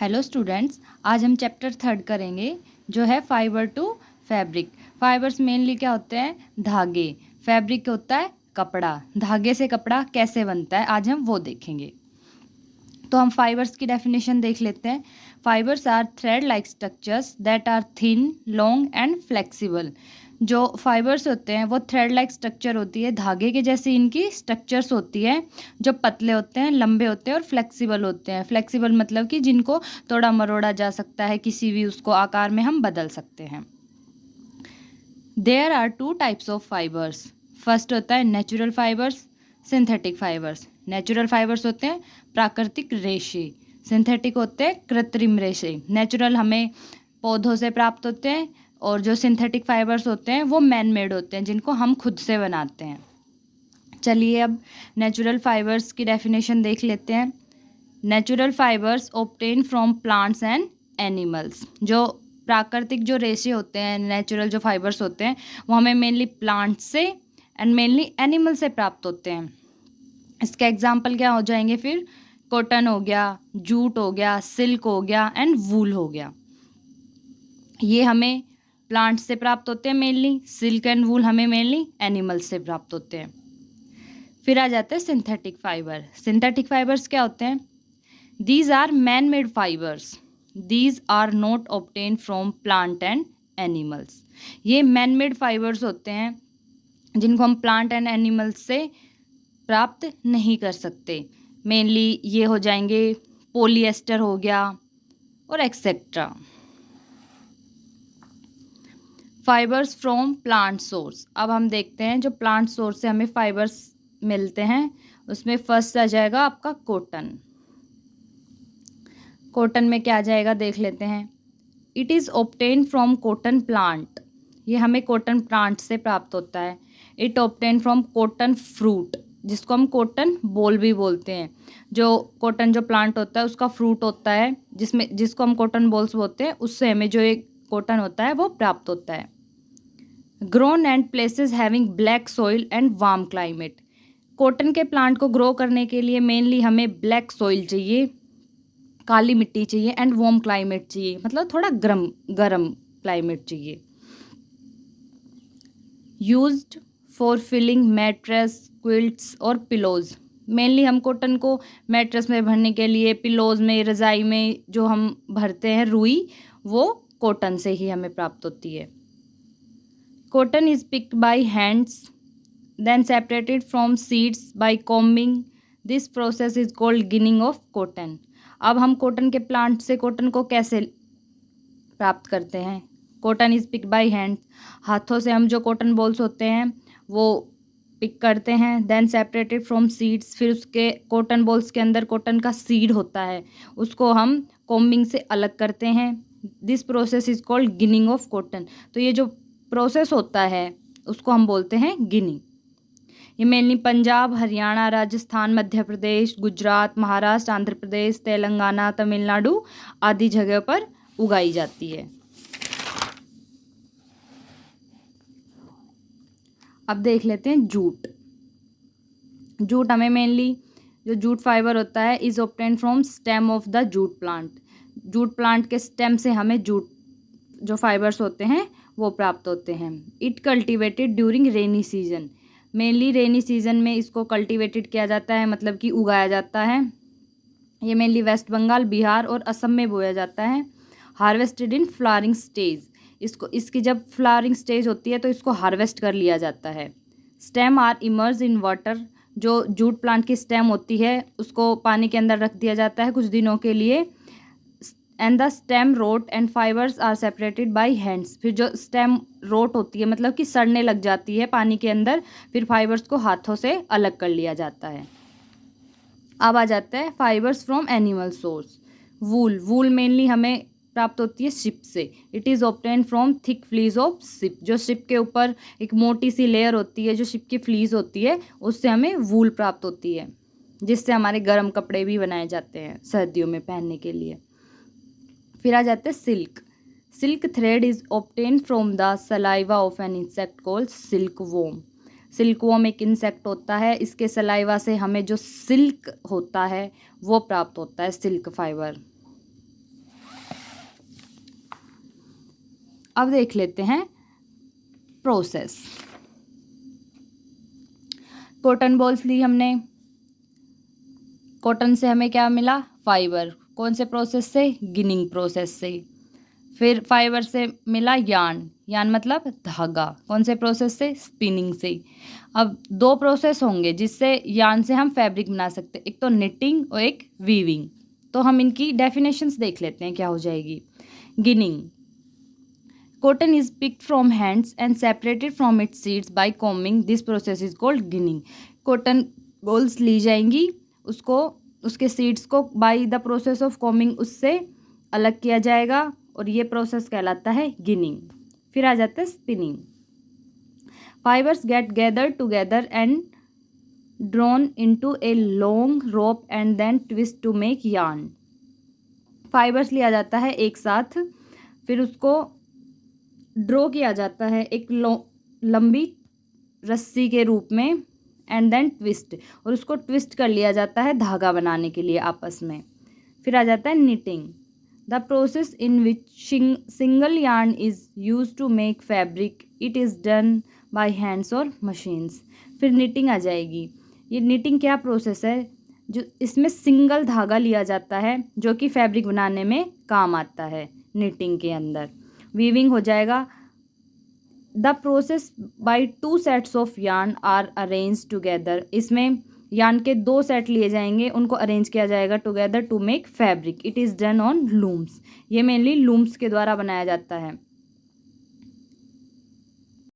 Hello students, आज हम chapter 3 करेंगे जो है fibre to fabric. Fibres mainly क्या होते हैं? धागे। फैब्रिक होता है कपड़ा। धागे से कपड़ा कैसे बनता है आज हम वो देखेंगे। तो हम फाइबर्स की डेफिनेशन देख लेते हैं। Fibres are thread like structures that are thin, long and flexible. जो फाइबर्स होते हैं वो थ्रेड लाइक स्ट्रक्चर होती है, धागे के जैसी इनकी स्ट्रक्चर्स होती है, जो पतले होते हैं, लंबे होते हैं और फ्लेक्सिबल होते हैं। फ्लेक्सिबल मतलब कि जिनको तोड़ा मरोड़ा जा सकता है, किसी भी उसको आकार में हम बदल सकते हैं। There are two types of fibres. First होता है natural fibres, synthetic fibres. Natural fibres होते हैं प्राकृतिक रेशे, सिंथेटिक होते हैं कृत्रिम रेशे। नेचुरल हमें पौधों से प्राप्त होते हैं और जो सिंथेटिक फाइबर्स होते हैं वो मैन मेड होते हैं, जिनको हम खुद से बनाते हैं। चलिए अब नेचुरल फाइबर्स की डेफिनेशन देख लेते हैं। Natural fibres obtain from plants and animals. जो प्राकृतिक जो रेशे होते हैं, नेचुरल जो फाइबर्स होते हैं, वो हमें मेनली प्लांट से एंड मेनली एनिमल से प्राप्त होते हैं। इसके एग्जाम्पल क्या हो जाएंगे फिर? कॉटन हो गया, जूट हो गया, सिल्क हो गया एंड वूल हो गया। ये हमें प्लांट से प्राप्त होते हैं मेनली। सिल्क एंड वूल हमें मेनली एनिमल्स से प्राप्त होते हैं। फिर आ जाते हैं सिंथेटिक फाइबर। सिंथेटिक फाइबर्स क्या होते हैं? These are man-made fibers. These are not obtained from plant and animals. ये man-made fibers होते हैं जिनको हम प्लांट एंड एनिमल्स से प्राप्त नहीं कर सकते। मेनली ये हो जाएंगे पोलिएस्टर हो गया और etcetera. Fibres from plant source. अब हम देखते हैं जो प्लांट सोर्स से हमें फाइबर्स मिलते हैं, उसमें फर्स्ट आ जाएगा आपका कॉटन। कॉटन में क्या आ जाएगा देख लेते हैं। It is obtain from cotton plant. ये हमें कॉटन प्लांट से प्राप्त होता है। It obtain from cotton fruit, जिसको हम कॉटन बॉल भी बोलते हैं। जो कॉटन जो प्लांट होता है उसका फ्रूट होता है, जिसको हम कॉटन बॉल्स बोलते हैं, उससे हमें जो एक कॉटन होता है वो प्राप्त होता है। Grown and places having black soil and warm climate. Cotton के प्लांट को ग्रो करने के लिए मेनली हमें ब्लैक सॉइल चाहिए, काली मिट्टी चाहिए एंड वार्म क्लाइमेट चाहिए, मतलब थोड़ा गर्म क्लाइमेट चाहिए। Used for filling mattress, quilts और पिलोज। मेनली हम कॉटन को मैट्रेस में भरने के लिए, पिलोज में, रज़ाई में जो हम भरते हैं रुई, वो कॉटन से ही हमें प्राप्त होती है। Cotton is picked by hands, then separated from seeds by combing. This process is called ginning of cotton. अब हम कॉटन के प्लांट से कॉटन को कैसे प्राप्त करते हैं? Cotton is pick by hand. हाथों से हम जो कॉटन बॉल्स होते हैं वो पिक करते हैं। Then separated from seeds. फिर उसके कॉटन बॉल्स के अंदर कॉटन का सीड होता है, उसको हम कॉम्बिंग से अलग करते हैं। This process is called ginning of cotton. तो ये जो प्रोसेस होता है उसको हम बोलते हैं गिनिंग। ये मेनली पंजाब, हरियाणा, राजस्थान, मध्य प्रदेश, गुजरात, महाराष्ट्र, आंध्र प्रदेश, तेलंगाना, तमिलनाडु आदि जगह पर उगाई जाती है। अब देख लेते हैं जूट। जूट हमें मेनली जो जूट फाइबर होता है is obtain from stem of the jute plant. Jute plant के स्टेम से हमें जूट जो फाइबर्स होते हैं वो प्राप्त होते हैं। It cultivated during rainy season. Mainly rainy season में इसको कल्टिवेटेड किया जाता है, मतलब कि उगाया जाता है। ये मेनली वेस्ट बंगाल, बिहार और असम में बोया जाता है। Harvested in flowering stage. इसकी जब फ्लावरिंग स्टेज होती है तो इसको हार्वेस्ट कर लिया जाता है। Stem are emerge in water. जो जूट प्लांट की स्टेम होती है उसको पानी के अंदर रख दिया जाता है कुछ दिनों के लिए। And the stem rot and fibres are separated by hands. फिर जो स्टेम रोट होती है, मतलब कि सड़ने लग जाती है पानी के अंदर, फिर फाइबर्स को हाथों से अलग कर लिया जाता है। अब आ जाता है fibres from animal source. Wool. Wool mainly हमें प्राप्त होती है शिप से। It is obtain from thick fleas of ship. जो शिप के ऊपर एक मोटी सी लेयर होती है, जो शिप की फ्लीज होती है, उससे हमें वूल प्राप्त होती है, जिससे हमारे गर्म कपड़े भी बनाए जाते हैं सर्दियों में पहनने के लिए। फिर आ जाते हैं silk. Silk thread is obtain from the saliva of an insect called silk worm. Silk worm एक इंसेक्ट होता है, इसके सलाइवा से हमें जो सिल्क होता है वो प्राप्त होता है, सिल्क फाइबर। अब देख लेते हैं प्रोसेस। कॉटन बॉल्स ली हमने, कॉटन से हमें क्या मिला? फाइबर। कौन से प्रोसेस से? गिनिंग प्रोसेस से। फिर फाइबर से मिला यार्न, यार्न मतलब धागा। कौन से प्रोसेस से? स्पिनिंग से। अब दो प्रोसेस होंगे जिससे यार्न से हम फैब्रिक बना सकते हैं, एक तो निटिंग और एक वीविंग। तो हम इनकी डेफिनेशंस देख लेते हैं क्या हो जाएगी। Ginning, cotton is picked from hands and separated from its seeds by combing, this process is called ginning. Cotton balls ली जाएंगी, उसको उसके सीड्स को by the process of combing उससे अलग किया जाएगा और ये प्रोसेस कहलाता है गिनिंग। फिर आ जाता है spinning. Fibres get gathered together and drawn into a long rope and then twist to make yarn. Fibres लिया जाता है एक साथ, फिर उसको ड्रॉ किया जाता है एक लंबी रस्सी के रूप में, एंड देन ट्विस्ट, और उसको ट्विस्ट कर लिया जाता है धागा बनाने के लिए आपस में। फिर आ जाता है knitting, the process in which single yarn is use to make fabric, it is done by hands और मशीन्स। फिर निटिंग आ जाएगी। ये निटिंग क्या प्रोसेस है? जो इसमें सिंगल धागा लिया जाता है जो कि फैब्रिक बनाने में काम आता है निटिंग के अंदर। वीविंग हो जाएगा, the process by two sets of yarn are arrange together, इसमें यार्न के दो सेट लिए जाएंगे, उनको अरेंज किया जाएगा together to make fabric, it is done on looms. ये मेनली लूम्स के द्वारा बनाया जाता है।